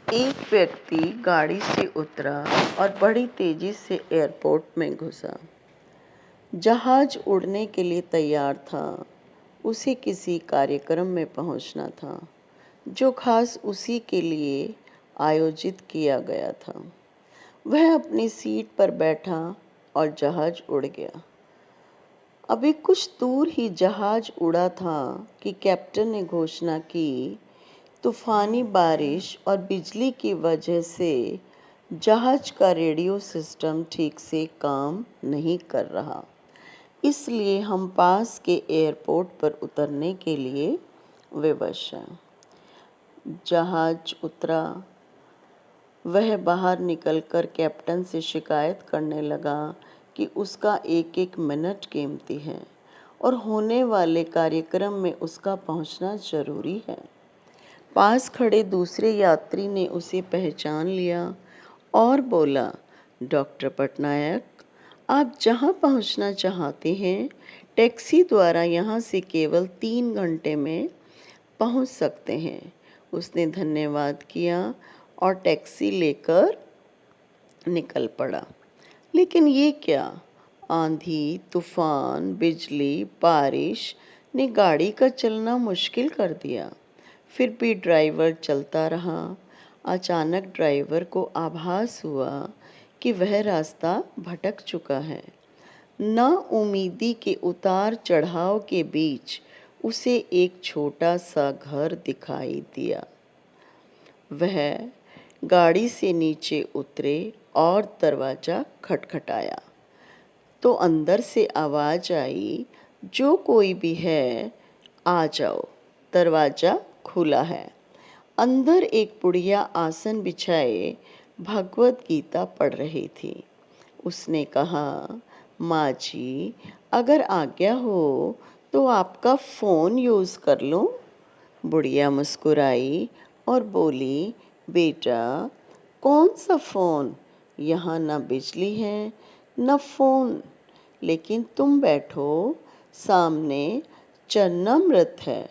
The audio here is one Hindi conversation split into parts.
एक व्यक्ति गाड़ी से उतरा और बड़ी तेजी से एयरपोर्ट में घुसा। जहाज उड़ने के लिए तैयार था। उसे किसी कार्यक्रम में पहुंचना था जो खास उसी के लिए आयोजित किया गया था। वह अपनी सीट पर बैठा और जहाज उड़ गया। अभी कुछ दूर ही जहाज उड़ा था कि कैप्टन ने घोषणा की, तूफानी बारिश और बिजली की वजह से जहाज का रेडियो सिस्टम ठीक से काम नहीं कर रहा, इसलिए हम पास के एयरपोर्ट पर उतरने के लिए विवश हैं। जहाज उतरा। वह बाहर निकलकर कैप्टन से शिकायत करने लगा कि उसका एक एक मिनट कीमती है और होने वाले कार्यक्रम में उसका पहुंचना जरूरी है। पास खड़े दूसरे यात्री ने उसे पहचान लिया और बोला, डॉक्टर पटनायक, आप जहां पहुंचना चाहते हैं, टैक्सी द्वारा यहां से केवल 3 घंटे में पहुंच सकते हैं। उसने धन्यवाद किया और टैक्सी लेकर निकल पड़ा। लेकिन ये क्या? आंधी, तूफान, बिजली, बारिश ने गाड़ी का चलना मुश्किल कर दिया। फिर भी ड्राइवर चलता रहा। अचानक ड्राइवर को आभास हुआ कि वह रास्ता भटक चुका है। नाउम्मीदी के उतार चढ़ाव के बीच उसे एक छोटा सा घर दिखाई दिया। वह गाड़ी से नीचे उतरे और दरवाज़ा खटखटाया तो अंदर से आवाज़ आई, जो कोई भी है, आ जाओ, दरवाज़ा खुला है। अंदर एक बुढ़िया आसन बिछाए भगवत गीता पढ़ रही थी। उसने कहा, माँ जी, अगर आज्ञा हो तो आपका फ़ोन यूज़ कर लूँ? बुढ़िया मुस्कुराई और बोली, बेटा, कौन सा फ़ोन? यहाँ न बिजली है न फ़ोन। लेकिन तुम बैठो, सामने चरणामृत है,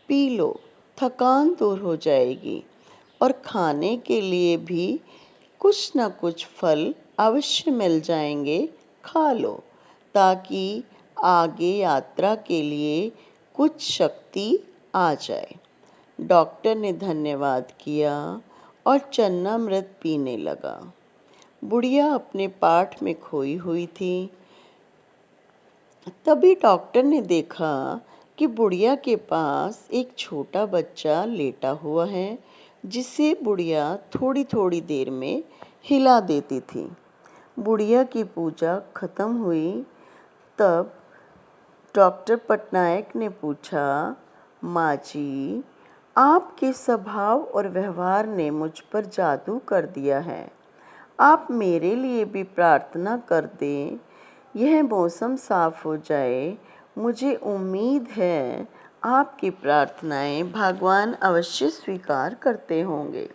पी लो, थकान दूर हो जाएगी। और खाने के लिए भी कुछ न कुछ फल अवश्य मिल जाएंगे, खा लो, ताकि आगे यात्रा के लिए कुछ शक्ति आ जाए। डॉक्टर ने धन्यवाद किया और चरणामृत पीने लगा। बुढ़िया अपने पाठ में खोई हुई थी। तभी डॉक्टर ने देखा कि बुढ़िया के पास एक छोटा बच्चा लेटा हुआ है, जिसे बुढ़िया थोड़ी थोड़ी देर में हिला देती थी। बुढ़िया की पूजा खत्म हुई। तब डॉक्टर पटनायक ने पूछा, माँ जी, आपके स्वभाव और व्यवहार ने मुझ पर जादू कर दिया है। आप मेरे लिए भी प्रार्थना कर दें, यह मौसम साफ हो जाए। मुझे उम्मीद है आपकी प्रार्थनाएं भगवान अवश्य स्वीकार करते होंगे।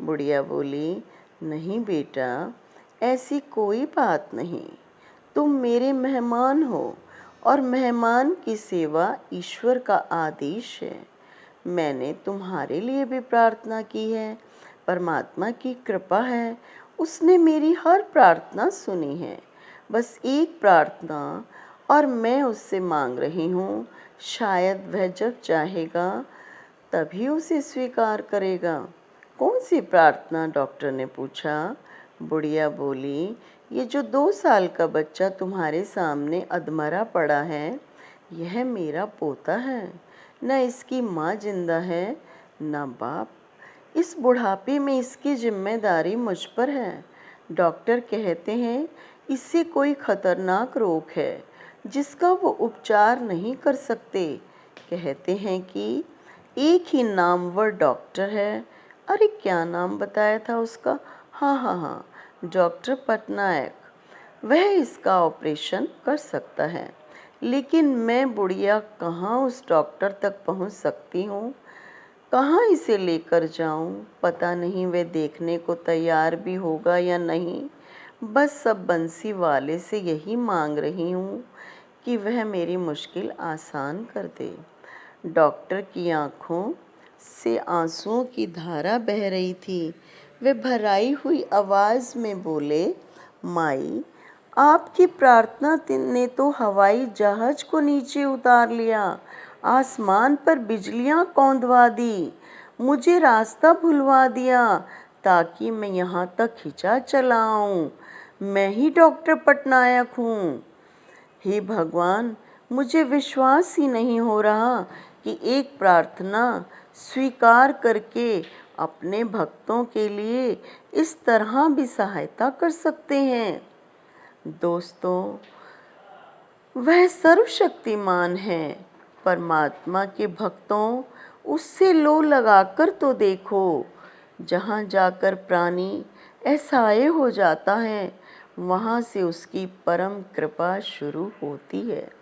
बुढ़िया बोली, नहीं बेटा, ऐसी कोई बात नहीं। तुम मेरे मेहमान हो और मेहमान की सेवा ईश्वर का आदेश है। मैंने तुम्हारे लिए भी प्रार्थना की है। परमात्मा की कृपा है, उसने मेरी हर प्रार्थना सुनी है। बस एक प्रार्थना और मैं उससे मांग रही हूँ। शायद वह जब चाहेगा तभी उसे स्वीकार करेगा। कौन सी प्रार्थना? डॉक्टर ने पूछा। बुढ़िया बोली, ये जो 2 साल का बच्चा तुम्हारे सामने अधमरा पड़ा है, यह मेरा पोता है। न इसकी माँ जिंदा है न बाप। इस बुढ़ापे में इसकी जिम्मेदारी मुझ पर है। डॉक्टर कहते हैं इससे कोई खतरनाक रोग है जिसका वो उपचार नहीं कर सकते। कहते हैं कि एक ही नामवर डॉक्टर है। अरे क्या नाम बताया था उसका? हाँ, डॉक्टर पटनायक। वह इसका ऑपरेशन कर सकता है। लेकिन मैं बुढ़िया कहाँ उस डॉक्टर तक पहुँच सकती हूँ? कहाँ इसे लेकर जाऊँ? पता नहीं वह देखने को तैयार भी होगा या नहीं। बस सब बंसी वाले से यही मांग रही हूँ कि वह मेरी मुश्किल आसान कर दे। डॉक्टर की आँखों से आंसुओं की धारा बह रही थी। वे भराई हुई आवाज में बोले, माई, आपकी प्रार्थना ने तो हवाई जहाज को नीचे उतार लिया, आसमान पर बिजलियां कौंधवा दी, मुझे रास्ता भुलवा दिया ताकि मैं यहाँ तक खिंचा चला आऊं। मैं ही डॉक्टर पटनायक हूँ। हे भगवान, मुझे विश्वास ही नहीं हो रहा कि एक प्रार्थना स्वीकार करके अपने भक्तों के लिए इस तरह भी सहायता कर सकते हैं। दोस्तों, वह सर्वशक्तिमान है। परमात्मा के भक्तों, उससे लो लगाकर तो देखो। जहाँ जाकर प्राणी असहाय हो जाता है, वहाँ से उसकी परम कृपा शुरू होती है।